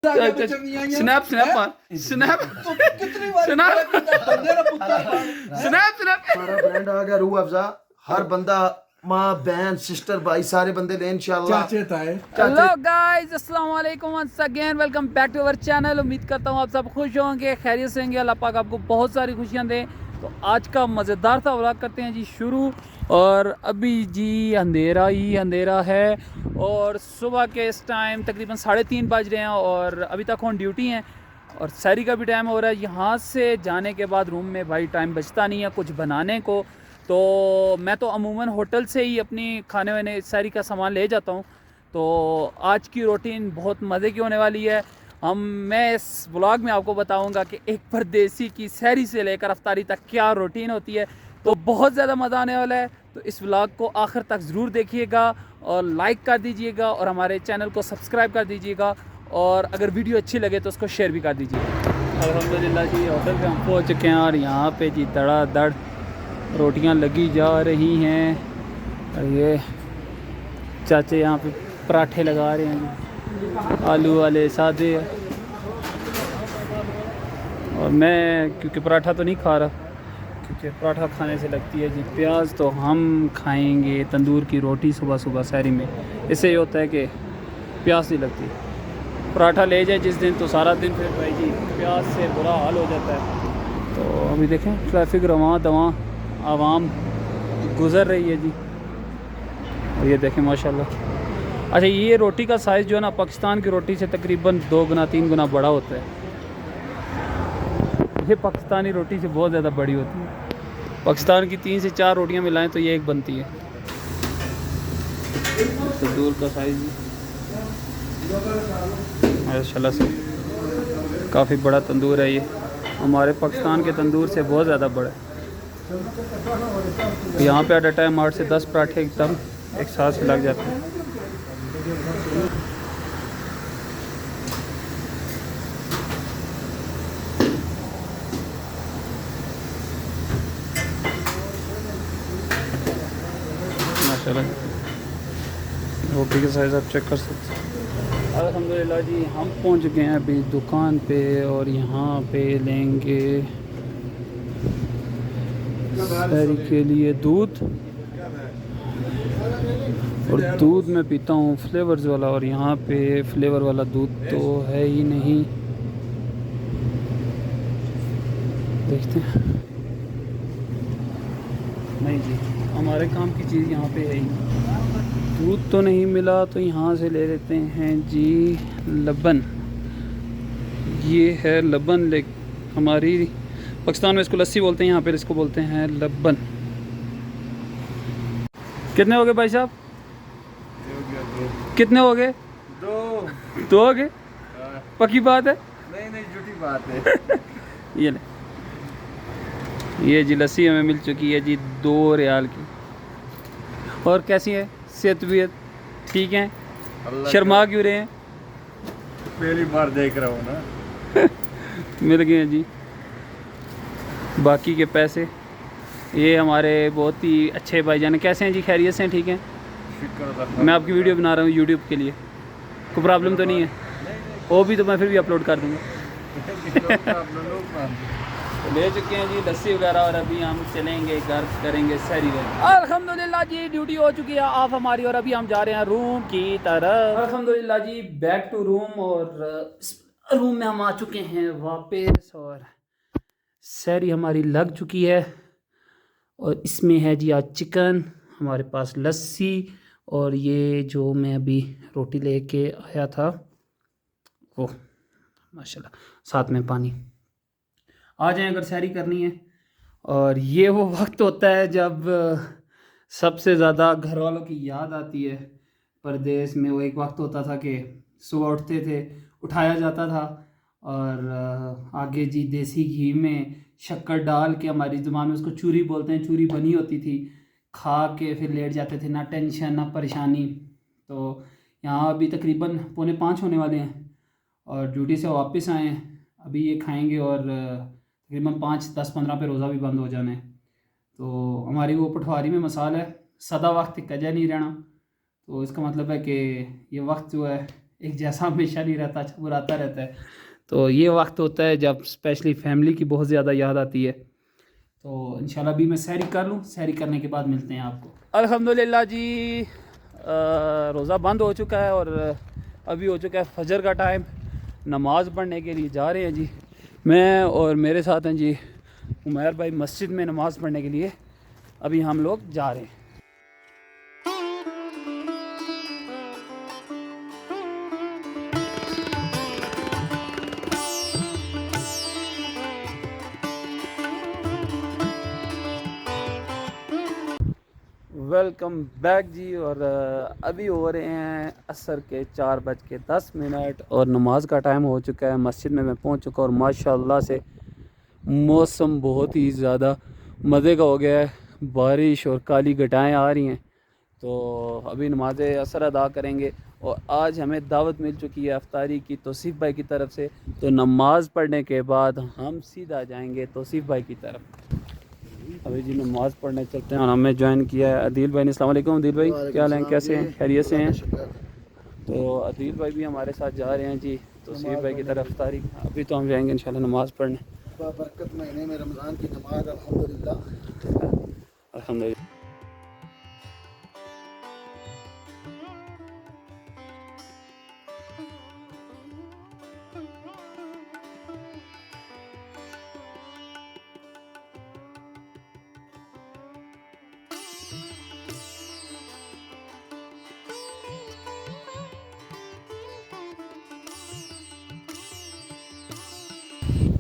Snap snap मार snap snap snap snap हमारा brand आ गया रूह अफ़ज़ा। हर बंदा माँ बहन सिस्टर भाई सारे बंदे ले इंशाल्लाह। हेलो गाइस, अस्सलाम वालेकुम, once again welcome back to our channel. उम्मीद करता हूँ आप सब खुश होंगे, खैरियत से होंगे। अल्लाह पाक आपको बहुत सारी खुशियाँ दें। तो आज का मज़ेदार सा व्लॉग करते हैं जी शुरू। और अभी जी अंधेरा ही अंधेरा है और सुबह के इस टाइम तकरीबन 3:30 बज रहे हैं और अभी तक ऑन ड्यूटी हैं और सैरी का भी टाइम हो रहा है। यहाँ से जाने के बाद रूम में भाई टाइम बचता नहीं है कुछ बनाने को, तो मैं तो अमूमन होटल से ही अपनी खाने वाने सैरी का सामान ले जाता हूँ। तो आज की रूटीन बहुत मज़े की होने वाली है। मैं इस व्लॉग में आपको बताऊंगा कि एक परदेसी की सैरी से लेकर अफ्तारी तक क्या रूटीन होती है। तो बहुत ज़्यादा मज़ा आने वाला है। तो इस व्लॉग को आखिर तक ज़रूर देखिएगा और लाइक कर दीजिएगा और हमारे चैनल को सब्सक्राइब कर दीजिएगा और अगर वीडियो अच्छी लगे तो उसको शेयर भी कर दीजिएगा। अल्हम्दुलिल्लाह जी होटल पे हम पहुँच चुके हैं और यहाँ पे जी धड़ाधड़ रोटियाँ लगी जा रही हैं और ये चाचे यहाँ पे पराठे लगा रहे हैं, आलू वाले सादे। और मैं क्योंकि पराठा तो नहीं खा रहा, क्योंकि पराठा खाने से लगती है जी प्याज, तो हम खाएंगे तंदूर की रोटी सुबह सुबह सैरी में। इससे ये होता है कि प्यास नहीं लगती। पराठा ले जाए जिस दिन तो सारा दिन फिर भाई जी प्यास से बुरा हाल हो जाता है। तो अभी देखें ट्रैफिक रवां दवां आवाम गुज़र रही है जी। और ये देखें माशाल्लाह। अच्छा, ये रोटी का साइज़ जो है ना पाकिस्तान की रोटी से तकरीबन 2 गुना 3 गुना बड़ा होता है। ये पाकिस्तानी रोटी से बहुत ज़्यादा बड़ी होती है। पाकिस्तान की 3 से 4 रोटियां मिलाएं तो ये एक बनती है। तंदूर का साइज़ माशाल्लाह से काफ़ी बड़ा तंदूर है। ये हमारे पाकिस्तान के तंदूर से बहुत ज़्यादा बड़ा है। यहाँ पे एट अ टाइम 8 से 10 पराठे एकदम एक साथ से लग जाते हैं। माशाल्लाह रोटी के साइज़ आप चेक कर सकते हैं। अल्हम्दुलिल्लाह जी हम पहुंच गए हैं अभी दुकान पे और यहाँ पे लेंगे सैरी के लिए दूध। और दूध मैं पीता हूँ फ्लेवर्स वाला और यहाँ पे फ्लेवर वाला दूध तो है ही नहीं। देखते हैं। नहीं जी, हमारे काम की चीज़ यहाँ पे है ही। दूध तो नहीं मिला तो यहाँ से ले लेते हैं जी लबन। ये है लबन। ले हमारी पाकिस्तान में इसको लस्सी बोलते हैं, यहाँ पे इसको बोलते हैं लबन। कितने हो गए भाई साहब? कितने हो गए? 2 हो गए? पक्की बात है? नहीं झूठी बात है। ये ले, ये जी लस्सी हमें मिल चुकी है जी 2 रियाल की। और कैसी है सेहत तबीयत? ठीक है? शर्मा क्यों रहे हैं? पहली बार देख रहा हूँ ना। मिल गए हैं जी बाकी के पैसे। ये हमारे बहुत ही अच्छे भाईजान। कैसे हैं जी? खैरियत से हैं? ठीक हैं? मैं आपकी वीडियो बना रहा हूँ यूट्यूब के लिए, कोई प्रॉब्लम तो नहीं है? वो भी तो मैं फिर भी अपलोड कर दूँगा। तो ले चुके हैं जी लस्सी वगैरह और अभी हम चलेंगे घर, करेंगे सैरी वगैरह। अल्हम्दुलिल्लाह जी ड्यूटी हो चुकी है ऑफ हमारी और अभी हम जा रहे हैं रूम की तरफ। अल्हम्दुलिल्लाह जी बैक टू रूम और रूम में हम आ चुके हैं वापस और सैरी हमारी लग चुकी है। और इसमें है जी आज चिकन, हमारे पास लस्सी और ये जो मैं अभी रोटी लेके आया था वो माशाल्लाह, साथ में पानी। आ जाएं अगर सैरी करनी है। और ये वो वक्त होता है जब सबसे ज़्यादा घर वालों की याद आती है। परदेश में वो एक वक्त होता था कि सुबह उठते थे, उठाया जाता था और आगे जी देसी घी में शक्कर डाल के, हमारी ज़ुबान में उसको चूरी बोलते हैं, चूरी बनी होती थी, खा के फिर लेट जाते थे, ना टेंशन ना परेशानी। तो यहाँ अभी तकरीबन 4:45 होने वाले हैं और ड्यूटी से वापस आए हैं। अभी ये खाएंगे और तकरीबन 5, 10, 15 पे रोज़ा भी बंद हो जाना है। तो हमारी वो पटवारी में मसाल है, सदा वक्त कजा नहीं रहना। तो इसका मतलब है कि ये वक्त जो है एक जैसा हमेशा नहीं रहता, अच्छा बुरा आता रहता है। तो ये वक्त होता है जब स्पेशली फैमिली की बहुत ज़्यादा याद आती है। तो इंशाल्लाह अभी मैं सैरी कर लूँ, सैरी करने के बाद मिलते हैं आपको। अल्हम्दुलिल्लाह जी, रोज़ा बंद हो चुका है और अभी हो चुका है फजर का टाइम। नमाज़ पढ़ने के लिए जा रहे हैं जी, मैं और मेरे साथ हैं जी उमैर भाई मस्जिद में नमाज़ पढ़ने के लिए अभी हम लोग जा रहे हैं। वेलकम बैक जी। और अभी हो रहे हैं असर के 4:10 और नमाज का टाइम हो चुका है। मस्जिद में मैं पहुंच चुका और माशाल्लाह से मौसम बहुत ही ज़्यादा मज़े का हो गया है। बारिश और काली घटाएं आ रही हैं। तो अभी नमाज असर अदा करेंगे और आज हमें दावत मिल चुकी है अफ्तारी की तौसीफ़ भाई की तरफ से। तो नमाज़ पढ़ने के बाद हम सीधा जाएंगे तौसीफ़ भाई की तरफ। अभी जी नमाज़ पढ़ने चलते हैं और हमें ज्वाइन किया है अदील भाई ने। अस्सलाम वालेकुम अदील भाई, क्या हाल हैं, कैसे हैं, खैरियत से हैं? तो अदील भाई भी हमारे साथ जा रहे हैं जी तौसीफ़ भाई की तरफ अफ्तारी। अभी तो हम जाएंगे इंशाल्लाह नमाज़ पढ़ने। बरकत महीने में रमज़ान की नमाज अल्हम्दुलिल्लाह। अल्हम्दुलिल्लाह।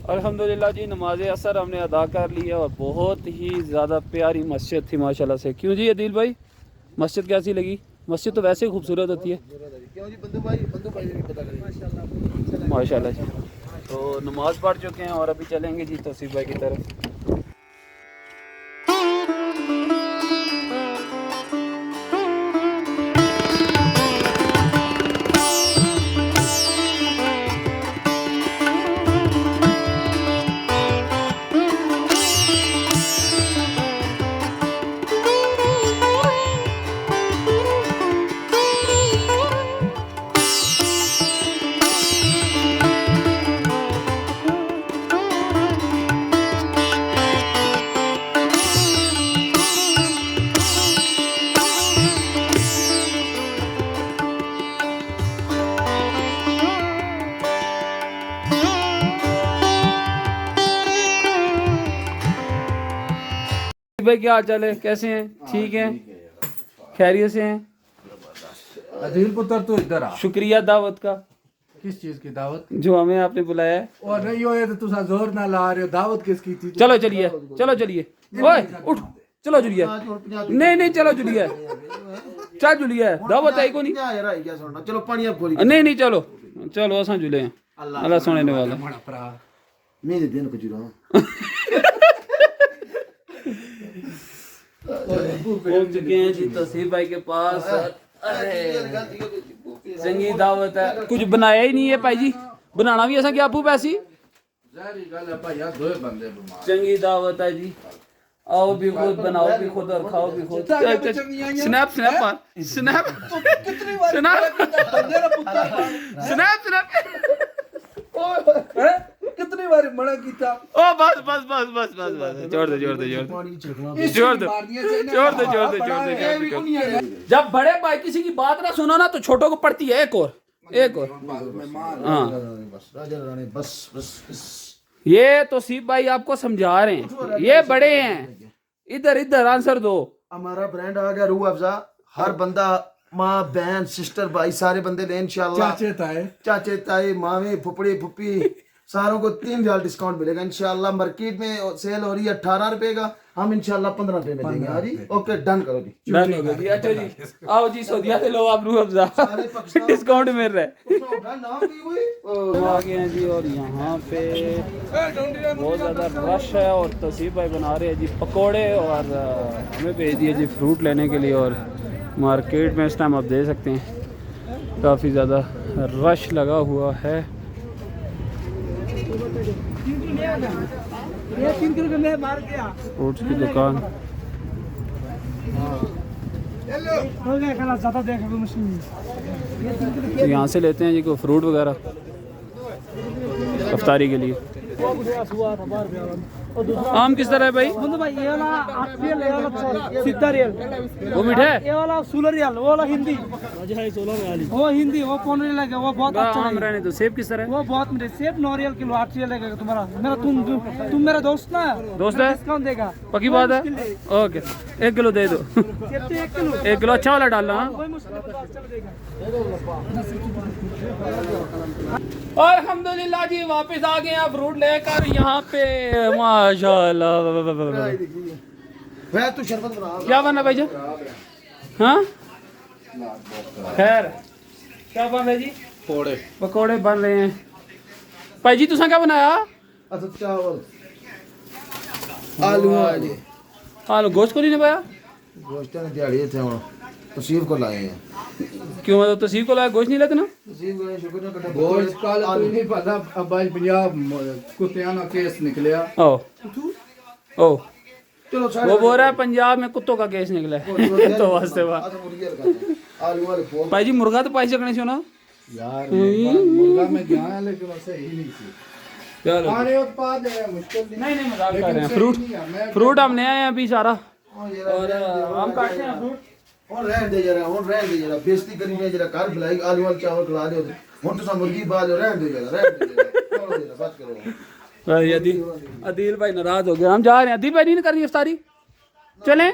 अल्हम्दुलिल्लाह जी, नमाज असर हमने अदा कर ली है और बहुत ही ज़्यादा प्यारी मस्जिद थी माशाल्लाह से। क्यों जी अदील भाई, मस्जिद कैसी लगी? मस्जिद तो वैसे ही खूबसूरत होती है। क्यों जी बंदू भाई भी पता करें माशाल्लाह जी। तो नमाज़ पढ़ चुके हैं और अभी चलेंगे जी तौसीफ़ भाई की तरफ। भाई क्या हाल चाल है, कैसे हैं, ठीक हैं, खैरियत से हैं? अदील पुत्र तो इधर आ। शुक्रिया दावत का। किस चीज की दावत? जो हमें आपने बुलाया है। और नहीं हो तो तुसा जोर ना ला रहे हो, दावत किसकी थी? चलो चलिए, चलो चलिए, ओए उठ, चलो जुलिया। नहीं नहीं चलो जुलिया, चल जुलिया, दावत आई को नहीं। चलो पानी आप खोली। नहीं नहीं चलो चलो असा जुले हैं, अल्लाह सुनने वाला। हमारा भरा मेरे दिन को जुड़ा पहुंच चुके हैं जी तौसीफ़ भाई के पास। अरे चंगी दावत है, कुछ बनाया ही नहीं है भाई जी, बनाना भी ऐसा क्या आपू पैसी। जारी गल है भाई, दो बंदे बीमार। चंगी दावत है जी, आओ भी खुद, बनाओ भी खुद और खाओ भी खुद। स्नैप स्नैप मार, स्नैप स्नैप स्नैप कितनी बार मना कीता। ओ बस बस बस बस बस बस, छोड़ दे छोड़ दे छोड़ दे छोड़ दे छोड़ दे छोड़ दे छोड़ दे। जब बड़े भाई किसी की बात ना सुनो ना तो छोटों को पड़ती है एक और हाँ। बस बस बस ये तौसीफ़ भाई आपको समझा रहे हैं, ये बड़े हैं, इधर इधर आंसर दो। हमारा ब्रांड आ गया रूह अफ़ज़ा। हर बंदा, माँ बहन सिस्टर भाई सारे बंदे ले इंशाल्लाह। चाचे ताए मामे फुफड़े फुप्पी सारों को 3,000 डिस्काउंट मिलेगा इंशाल्लाह। मार्केट में सेल हो रही है 18 रुपए का, हम इंशाल्लाह 15 रुपए में देंगे। हाँ जी, ओके डन करो जी, डन हो गया जी। अच्छा जी, आओ जी सऊदीया से लो आप रूह अफ़ज़ा, डिस्काउंट मिल रहा है। आ गए हैं जी और यहाँ पे बहुत ज़्यादा रश है और तौसीफ़ भाई बना रहे हैं जी पकोड़े और हमें भेज दिए जी फ्रूट लेने के लिए। और मार्केट में इस टाइम आप देख सकते हैं काफ़ी ज़्यादा रश लगा हुआ है। फ्रूट्स की दुकान हो गया खाना ज़्यादा देखा कोई मुश्किल नहीं। तो यहाँ से लेते हैं जी कोई फ्रूट वगैरह अफ्तारी के लिए। आम किस तरह है भाई? भाई ये वाला 8 रियल, ये वाला सीधा रियल, वो मीठा है? ये वाला 16 रियल, वो वाला हिंदी, वो हिंदी, वो 15 रियल लगेगा, वो बहुत अच्छा आम है। रहने दो। सेब किस तरह है? वो बहुत मीठे, सेब 9 रियल किलो, 8 रियल लगेगा तुम्हारा। मेरा तुम मेरा दोस्त ना, दोस्त है? डिस्काउंट देगा। पक्की बात है? ओके 1 किलो दे दो। सेब तो 1 किलो, 1 किलो अच्छा वाला डालना। हाँ? कोई मुश्किल नहीं, चल देगा। और अल्हम्दुलिल्लाह जी वापस आ गए हैं फ्रूट लेकर यहाँ पे माशाल्लाह। वह तू शरबत बना। क्या बना भाई जी? हाँ खैर क्या बन रहा है जी? पकौड़े बन रहे हैं। भाई जी तुसा क्या बनाया? अच्छा चावल आलू वाले आलू गोश्त को नहीं निभाया? गोश्त ने दिहाड़ी थे हम तसीब को लाए हैं। क्यों मतलब तसीर को लाया गोश्त नहीं लेते ना? तसीब को शुक्र ने कटा गोश्त का तो नहीं पता। अब भाई पंजाब कुत्तियां का केस निकलिया। ओ ओ चलो वो बोल रहा है पंजाब में कुत्तों का केस निकला है। तो वास्ते वाह आलू वाले फोन भाई जी मुर्गा तो पाई सकने सुना यार मुर्गा में गया है लेकिन वैसे ही नहीं थी। चलो खाने उत्पाद है मुश्किल नहीं नहीं मजाक कर रहे हैं। फ्रूट हम ले आए हैं अभी सारा और हम काटते हैं फ्रूट। और रहन दे जरा बेइज्जती करी ने जरा घर बुलाई आलू वाले चावल खिला दे हुन तो मुर्गी बाज रहन दे जरा बात करो। भाई अदील भाई नाराज हो गया। हम जा रहे हैं। अदील भाई नहीं करनी अफ्तारी? चलें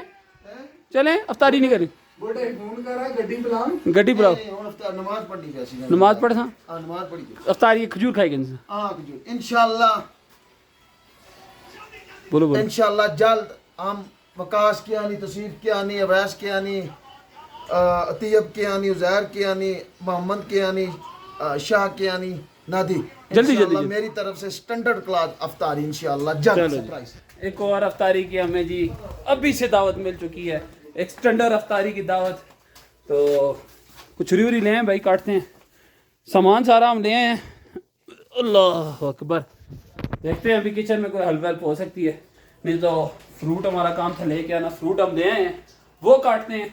चलें अफ्तारी नहीं करी। बड़े फोन करा गड्डी बुलाऊं। गड्डी बुलाओ। हुन नमाज पढ़नी पैसी नमाज पढ़ सा नमाज पढ़ी अफ्तारी खजूर खाएंगे इनसे। हां खजूर इंशाल्लाह बोलो बोलो। इंशाल्लाह जल्द हम वकास के आनी तसीफ के आनी अवैस के आनी अतीब के आनी उजैर के आनी मोहम्मद के आनी शाह के आनी नादी जल्दी मेरी तरफ से स्टैंडर्ड क्लास अफ्तारी इंशाल्लाह जल्द सरप्राइज। एक और अफ्तारी की हमें जी अभी से दावत मिल चुकी है। एक स्टैंडर्ड अफ्तारी की दावत। तो कुछ छुरी ले हैं भाई काटते हैं। सामान सारा हम ले आए हैं। अल्लाह अकबर। देखते हैं अभी किचन में कोई हलवा हो सकती है नहीं तो फ्रूट हमारा काम था लेके आना। फ्रूट हम ले आए हैं वो काटते हैं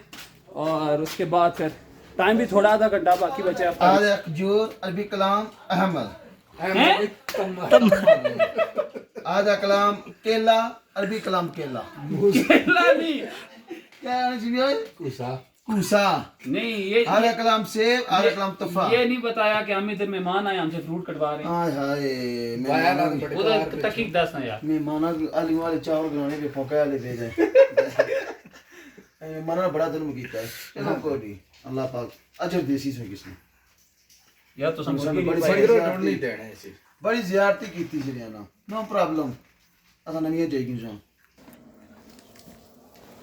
और उसके बाद फिर टाइम भी थोड़ा आधा घंटा बाकी बचा है। आधा खजूर अरबी कलाम अहमद आधा कलाम केला अरबी कलाम केला केला नहीं क्या कुसा नहीं ये आधा कलाम सेब आधा कलाम तफा। ये नहीं बताया कि हम इधर मेहमान आए हमसे फ्रूट कटवा रहे हैं। हाय हाय उधर तकीक दस ना यार। मेहमान आलू वाले चावल बनाने के फोके वाले भेजे मेहमान बड़ा जुल्म किया है। चलो कोई नहीं अल्लाह पाक अजर देसी से किसने यार तो समझ बड़ी ज़ियारती की थी जरियाना नो प्रॉब्लम असा नवीं जाएगी जो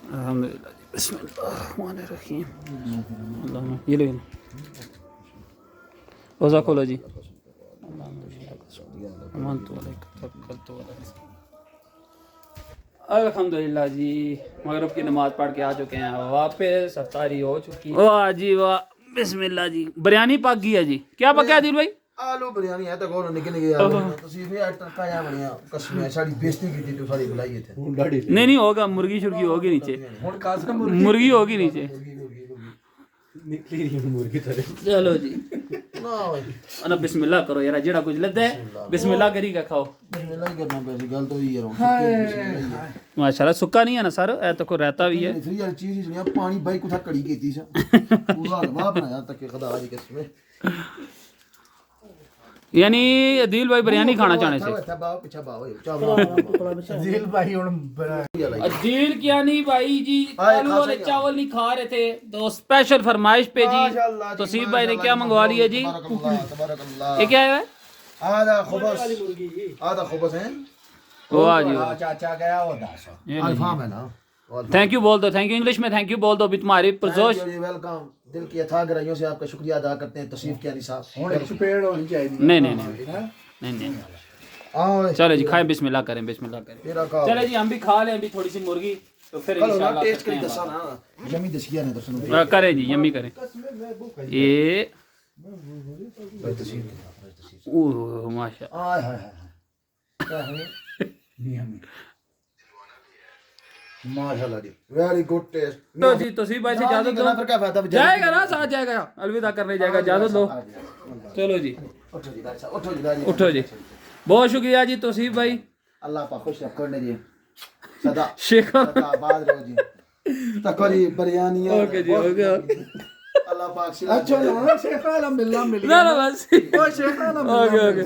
अल्हम्दुलिल्लाह जी बिस्मिल्लाहिर्रहमानिर्रहीम। अल्लाह ये ले रोज़ा खोलो जी। अल्हम्दुलिल्लाह जी मगरिब की नमाज पढ़ के आ चुके हैं वापस। अफ्तारी हो चुकी है। वाह जी वाह बिस्मिल्लाह जी। बिरयानी पक गई है जी। क्या पका है दिल भाई? आलू बिरयानी है तो कौन निकल गया तस्वीर में तड़का या बढ़िया कसम है सारी बेइज्जती की थी तो सारी बुलाई थे। नहीं होगा मुर्गी शुर्गी होगी नीचे मुर्गी होगी नीचे निकली रही मुर्गी तरह। चलो जी ना भाई अना बिस्मिल्लाह करो यार जेड़ा कुछ लद्दा है बिस्मिल्लाह करी का खाओ। बिस्मिल्लाह ही करना पैसे गल तो ही यार माशाल्लाह सुक्का नहीं है ना सर ए तो को रहता भी है। फिर यार चीज ही नहीं पानी भाई कुथा कड़ी कीती सा पूरा हलवा बनाया तक के खुदा की कसम यानी अदील भाई बिरयानी खाना चाहने से अच्छा बाव पीछा बाव दिल भाई हुन अदील क्या नहीं भाई जी आलू वाले चावल नहीं खा रहे थे तो स्पेशल फरमाइश पे जी तो सीफ भाई ने क्या मंगवा लिया जी? ये क्या है? आधा खुबस है वाह जी चाचा गया वो दास अल्फाम है ना। थैंक यू बोल दो। थैंक यू इंग्लिश में थैंक यू बोल दो अभी तुम्हारी पुरजोश। वेलकम दिल की अथाह गहराइयों से आपका शुक्रिया अदा करते हैं तशरीफ के आनी साहब। हुन एक पेड़ होनी चाहिए। नहीं आओ चलो जी खाएं बिस्मिल्लाह करें बिस्मिल्लाह करें। तेरा का चलो जी हम भी खा लें अभी थोड़ी सी मुर्गी तो फिर चलो ना इंशाल्लाह टेस्ट करते करी हैं दसा ना यमी दसिया ने दर्शन बात। करें जी यम्मी करें ये ओह माशा आय हाय हाय क्या है माशाल्लाह जी वेरी गुड टेस्ट तो जी तौसीफ भाई से इजाजत दो फिर क्या फायदा जाएगा ना साथ जाएगा अलविदा करने जाएगा इजाजत दो चलो जी उठो जी भाई साहब, उठो जी भाई उठो जी बहुत शुक्रिया जी तौसीफ भाई अल्लाह पाक खुश रखो ने जी सदा शेख सदा आबाद रहो जी तकरी बिरयानी ओके जी ओके अल्लाह पाक से अच्छा ना शेख आलम मिलना मिल ना ना बस ओ शेख आलम ओके ओके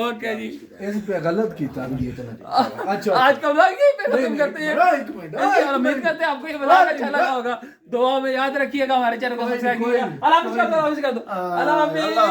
ओके जी इस पे गलत किया भी अच्छा आज का व्लॉग यही पे खत्म करते हैं एक मिनट और उम्मीद करते हैं आपको ये व्लॉग अच्छा लगा होगा दुआ में याद रखिएगा हमारे चैनल को सब्सक्राइब कीजिएगा अल्लाह हाफिज़ कर दो अल्लाह हाफिज़